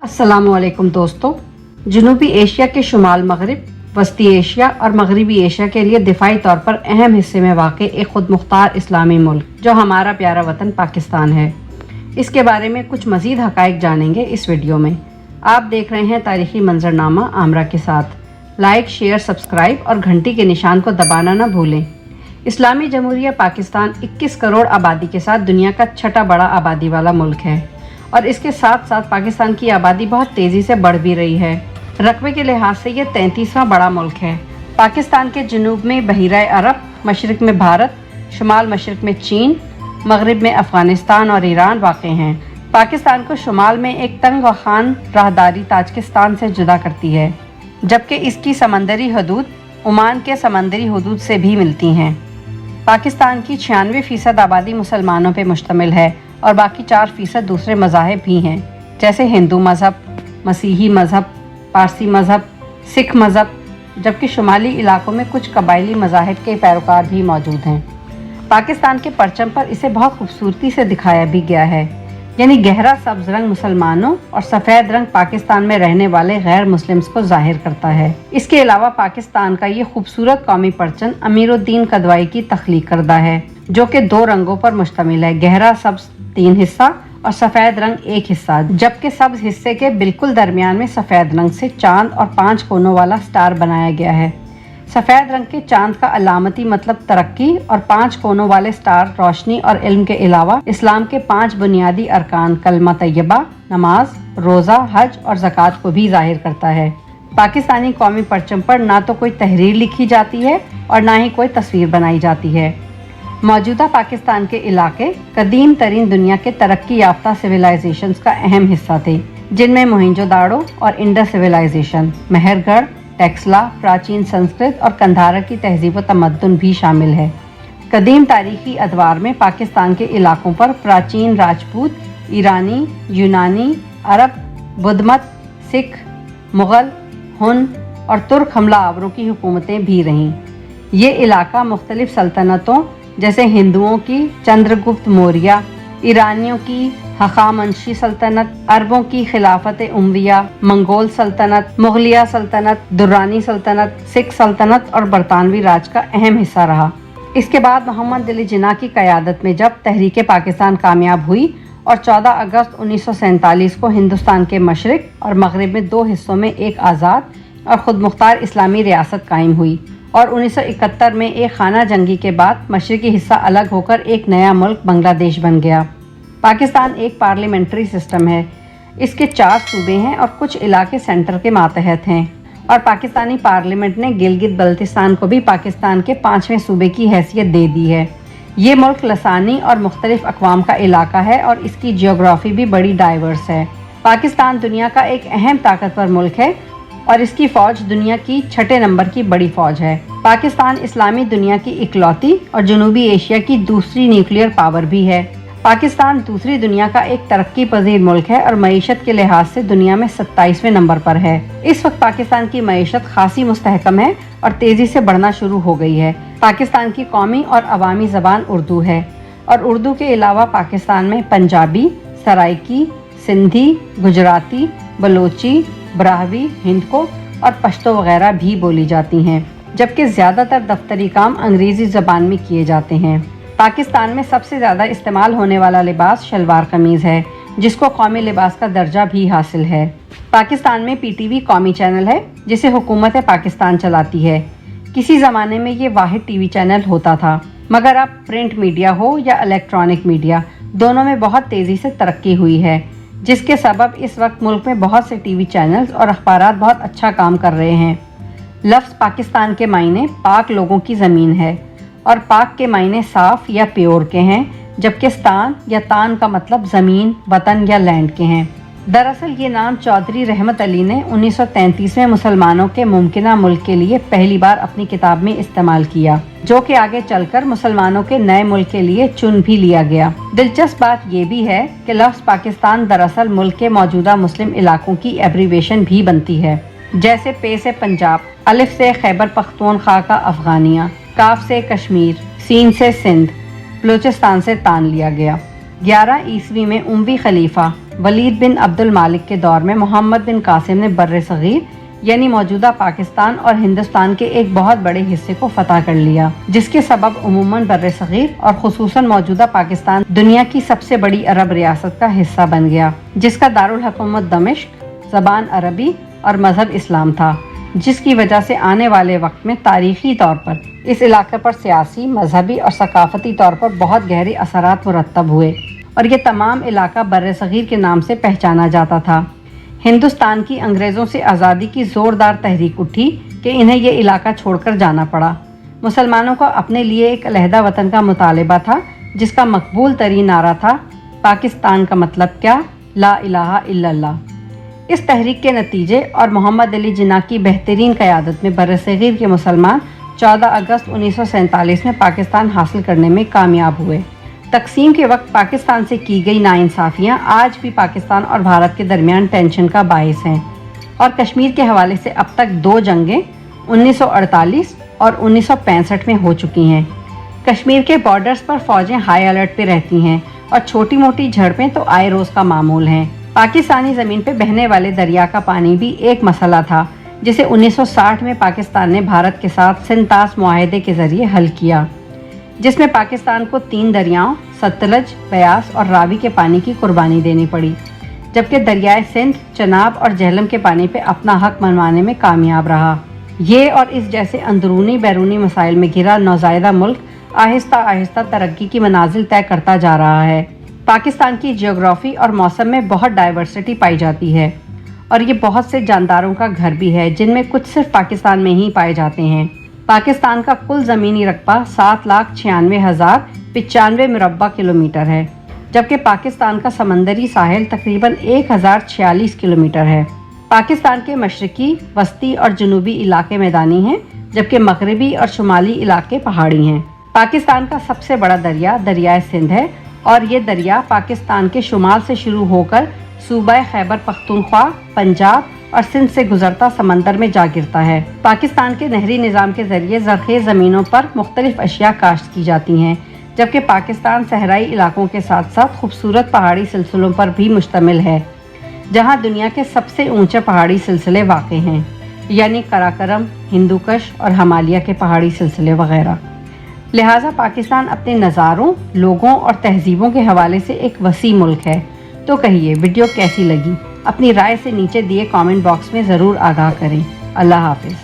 अस्सलामु अलैकुम दोस्तों। जनूबी एशिया के शुमाल मगरिब, वस्ती एशिया और मगरबी एशिया के लिए दिफाई तौर पर अहम हिस्से में वाक़ एक खुद मुख्तार इस्लामी मुल्क जो हमारा प्यारा वतन पाकिस्तान है। इसके बारे में कुछ मज़ीद हक़ाइक़ जानेंगे इस वीडियो में। आप देख रहे हैं तारीख़ी मंजरनामा आमरा के साथ। लाइक, शेयर, सब्सक्राइब और घंटी के निशान को दबाना ना भूलें। इस्लामी जमहूरिया पाकिस्तान 21 करोड़ आबादी के साथ दुनिया का छठा बड़ा आबादी वाला मुल्क है और इसके साथ साथ पाकिस्तान की आबादी बहुत तेज़ी से बढ़ भी रही है। रकबे के लिहाज से ये 33वां बड़ा मुल्क है। पाकिस्तान के जनूब में बहीरा अरब, मशरक़ में भारत, शुमाल मशरक़ में चीन, मगरिब में अफ़गानिस्तान और ईरान वाक़े हैं। पाकिस्तान को शुमाल में एक तंग व खान राहदारी ताजिकिस्तान से जुदा करती है, जबकि इसकी समंदरी हदूद ओमान के समंदरी हदूद से भी मिलती हैं। पाकिस्तान की 96% आबादी मुसलमानों पर मुश्तमिल है और बाकी 4% दूसरे मज़ाहिब भी हैं, जैसे हिंदू मज़हब, मसीही मज़हब, पारसी मज़हब, सिख मज़हब, जबकि शुमाली इलाकों में कुछ कबायली मज़ाहिब के पैरोकार भी मौजूद हैं। पाकिस्तान के परचम पर इसे बहुत खूबसूरती से दिखाया भी गया है, यानी गहरा सब्ज़ रंग मुसलमानों और सफ़ेद रंग पाकिस्तान में रहने वाले गैर मुस्लिम्स को ज़ाहिर करता है। इसके अलावा पाकिस्तान का ये खूबसूरत कौमी परचम अमीरुद्दीन कदवाई की तख्लीक करदा है, जो कि 2 रंगों पर मुश्तमिल है, गहरा सब्ज़ 3 हिस्सा और सफ़ेद रंग 1 हिस्सा, जबकि सब्ज़ हिस्से के बिल्कुल दरमियान में सफ़ेद रंग से चांद और 5 कोनों वाला स्टार बनाया गया है। सफ़ेद रंग के चांद का अलामती मतलब तरक्की और 5 कोनों वाले स्टार रोशनी और इल्म के अलावा इस्लाम के 5 बुनियादी अरकान कलमा तैयबा, नमाज, रोज़ा, हज और ज़कात को भी ज़ाहिर करता है। पाकिस्तानी कौमी परचम पर ना तो कोई तहरीर लिखी जाती है और ना ही कोई तस्वीर बनाई जाती है। मौजूदा पाकिस्तान के इलाके कदीम तरीन दुनिया के तरक्की याफ्ता सिविलाइजेशंस का अहम हिस्सा थे, जिनमें मोहनजोदाड़ो और इंडस सिविलाइजेशन, मेहरगढ़, टेक्सला, प्राचीन संस्कृत और कंधारा की तहजीब व तमद्दुन भी शामिल है। कदीम तारीखी अदवार में पाकिस्तान के इलाकों पर प्राचीन राजपूत, ईरानी, यूनानी, अरब, बुद्धमत, सिख, मुग़ल, हुन और तुर्क हमला आवरों की हुकूमतें भी रहीं। ये इलाका मुख्तलिफ सल्तनतों जैसे हिंदुओं की चंद्रगुप्त मौर्य, ईरानियों की हखामनशी सल्तनत, अरबों की खिलाफत उमविया, मंगोल सल्तनत, मुगलिया सल्तनत, दुर्रानी सल्तनत, सिख सल्तनत और बरतानवी राज का अहम हिस्सा रहा। इसके बाद मोहम्मद अली जिन्ना की क़यादत में जब तहरीक पाकिस्तान कामयाब हुई और 14 अगस्त 1947 को हिंदुस्तान के मशरिक़ और मगरिब में 2 हिस्सों में एक आज़ाद और ख़ुद मुख्तार इस्लामी रियासत कायम हुई और 1971 में एक खाना जंगी के बाद मशरिकी हिस्सा अलग होकर एक नया मुल्क बांग्लादेश बन गया। पाकिस्तान एक पार्लियामेंट्री सिस्टम है। इसके 4 सूबे हैं और कुछ इलाके सेंटर के मातहत हैं और पाकिस्तानी पार्लियामेंट ने गिलगित बल्तिस्तान को भी पाकिस्तान के 5वें सूबे की हैसियत दे दी है। ये मुल्क लसानी और मुख्तलिफ अक़वाम का इलाका है और इसकी जियोग्राफी भी बड़ी डाइवर्स है। पाकिस्तान दुनिया का एक अहम ताकतवर मुल्क है और इसकी फ़ौज दुनिया की 6 नंबर की बड़ी फ़ौज है। पाकिस्तान इस्लामी दुनिया की इकलौती और जनूबी एशिया की दूसरी न्यूक्लियर पावर भी है। पाकिस्तान दूसरी दुनिया का एक तरक्की पजीर मुल्क है और मईशत के लिहाज से दुनिया में 27वें नंबर पर है। इस वक्त पाकिस्तान की मईशत खासी मुस्तहकम है और तेज़ी से बढ़ना शुरू हो गई है। पाकिस्तान की कौमी और अवामी ज़बान उर्दू है और उर्दू के अलावा पाकिस्तान में पंजाबी, सराइकी, सिंधी, गुजराती, बलोची, ब्राहवी, हिंदको और पश्तो वगैरह भी बोली जाती हैं, जबकि ज़्यादातर दफ्तरी काम अंग्रेज़ी ज़बान में किए जाते हैं। पाकिस्तान में सबसे ज़्यादा इस्तेमाल होने वाला लिबास शलवार कमीज़ है, जिसको कौमी लिबास का दर्जा भी हासिल है। पाकिस्तान में PTV कौमी चैनल है, जिसे हुकूमत पाकिस्तान चलाती है। किसी ज़माने में ये वाहिद TV चैनल होता था, मगर अब प्रिंट मीडिया हो या इलेक्ट्रॉनिक मीडिया, दोनों में बहुत तेज़ी से तरक्की हुई है, जिसके सबब इस वक्त मुल्क में बहुत से TV चैनल्स और अखबारात बहुत अच्छा काम कर रहे हैं। लफ्ज़ पाकिस्तान के मायने पाक लोगों की ज़मीन है और पाक के मायने साफ़ या प्योर के हैं, जबकि स्तान या तान का मतलब ज़मीन, वतन या लैंड के हैं। दरअसल ये नाम चौधरी रहमत अली ने 1933 में मुसलमानों के मुमकिना मुल्क के लिए पहली बार अपनी किताब में इस्तेमाल किया, जो कि आगे चलकर मुसलमानों के नए मुल्क के लिए चुन भी लिया गया। दिलचस्प बात ये भी है कि लफ्ज़ पाकिस्तान दरअसल मुल्क के मौजूदा मुस्लिम इलाकों की एब्रीवेशन भी बनती है, जैसे पे से पंजाब, अलिफ से खैबर पख्तूनख्वा का अफ़गानिया, काफ से कश्मीर, सीन से सिंध, बलूचिस्तान से तान लिया गया। 11 ईस्वी में उमवी खलीफा ولید بن عبد المالک کے دور میں محمد بن قاسم نے بر صغیر یعنی موجودہ پاکستان اور ہندوستان کے ایک بہت بڑے حصے کو فتح کر لیا، جس کے سبب عموماً بر صغیر اور خصوصاً موجودہ پاکستان دنیا کی سب سے بڑی عرب ریاست کا حصہ بن گیا، جس کا دارالحکومت دمشق، زبان عربی اور مذہب اسلام تھا، جس کی وجہ سے آنے والے وقت میں تاریخی طور پر اس علاقے پر سیاسی، مذہبی اور ثقافتی طور پر بہت گہرے اثرات مرتب ہوئے اور یہ تمام علاقہ بر صغیر کے نام سے پہچانا جاتا تھا۔ ہندوستان کی انگریزوں سے آزادی کی زوردار تحریک اٹھی کہ انہیں یہ علاقہ چھوڑ کر جانا پڑا۔ مسلمانوں کا اپنے لیے ایک علیحدہ وطن کا مطالبہ تھا، جس کا مقبول ترین نعرہ تھا پاکستان کا مطلب کیا؟ لا الہ الا اللہ۔ اس تحریک کے نتیجے اور محمد علی جناح کی بہترین قیادت میں بر صغیر کے مسلمان 14 اگست 1947 میں پاکستان حاصل کرنے میں کامیاب ہوئے۔ تقسیم کے وقت پاکستان سے کی گئی ناانصافیاں آج بھی پاکستان اور بھارت کے درمیان ٹینشن کا باعث ہیں، اور کشمیر کے حوالے سے اب تک 2 جنگیں 1948 اور 1965 میں ہو چکی ہیں۔ کشمیر کے بارڈرز پر فوجیں ہائی الرٹ پہ رہتی ہیں اور چھوٹی موٹی جھڑپیں تو آئے روز کا معمول ہیں۔ پاکستانی زمین پہ بہنے والے دریا کا پانی بھی ایک مسئلہ تھا، جسے 1960 میں پاکستان نے بھارت کے ساتھ سنتاس معاہدے کے ذریعے حل کیا، جس میں پاکستان کو 3 دریاؤں ستلج، بیاس اور راوی کے پانی کی قربانی دینی پڑی، جبکہ دریائے سندھ، چناب اور جہلم کے پانی پہ اپنا حق منوانے میں کامیاب رہا۔ یہ اور اس جیسے اندرونی بیرونی مسائل میں گھرا نوزائیدہ ملک آہستہ آہستہ ترقی کی منازل طے کرتا جا رہا ہے۔ پاکستان کی جیوگرافی اور موسم میں بہت ڈائیورسٹی پائی جاتی ہے، اور یہ بہت سے جانداروں کا گھر بھی ہے، جن میں کچھ صرف پاکستان میں ہی پائے جاتے ہیں۔ پاکستان کا کل زمینی رقبہ 7,96,095 مربع کلومیٹر ہے، جبکہ پاکستان کا سمندری ساحل تقریباً 1,046 کلومیٹر ہے۔ پاکستان کے مشرقی، وسطی اور جنوبی علاقے میدانی ہیں، جبکہ مغربی اور شمالی علاقے پہاڑی ہیں۔ پاکستان کا سب سے بڑا دریا دریائے سندھ ہے، اور یہ دریا پاکستان کے شمال سے شروع ہو کر صوبہ خیبر پختونخوا، پنجاب اور سندھ سے گزرتا سمندر میں جا گرتا ہے۔ پاکستان کے نہری نظام کے ذریعے زرخیز زمینوں پر مختلف اشیاء کاشت کی جاتی ہیں، جبکہ پاکستان صحرائی علاقوں کے ساتھ ساتھ خوبصورت پہاڑی سلسلوں پر بھی مشتمل ہے، جہاں دنیا کے سب سے اونچے پہاڑی سلسلے واقع ہیں، یعنی قراقرم، ہندوکش اور ہمالیہ کے پہاڑی سلسلے وغیرہ۔ لہٰذا پاکستان اپنے نظاروں، لوگوں اور تہذیبوں کے حوالے سے ایک وسیع ملک ہے۔ تو کہیے ویڈیو کیسی لگی؟ اپنی رائے سے نیچے دیے کامنٹ باکس میں ضرور آگاہ کریں۔ اللہ حافظ۔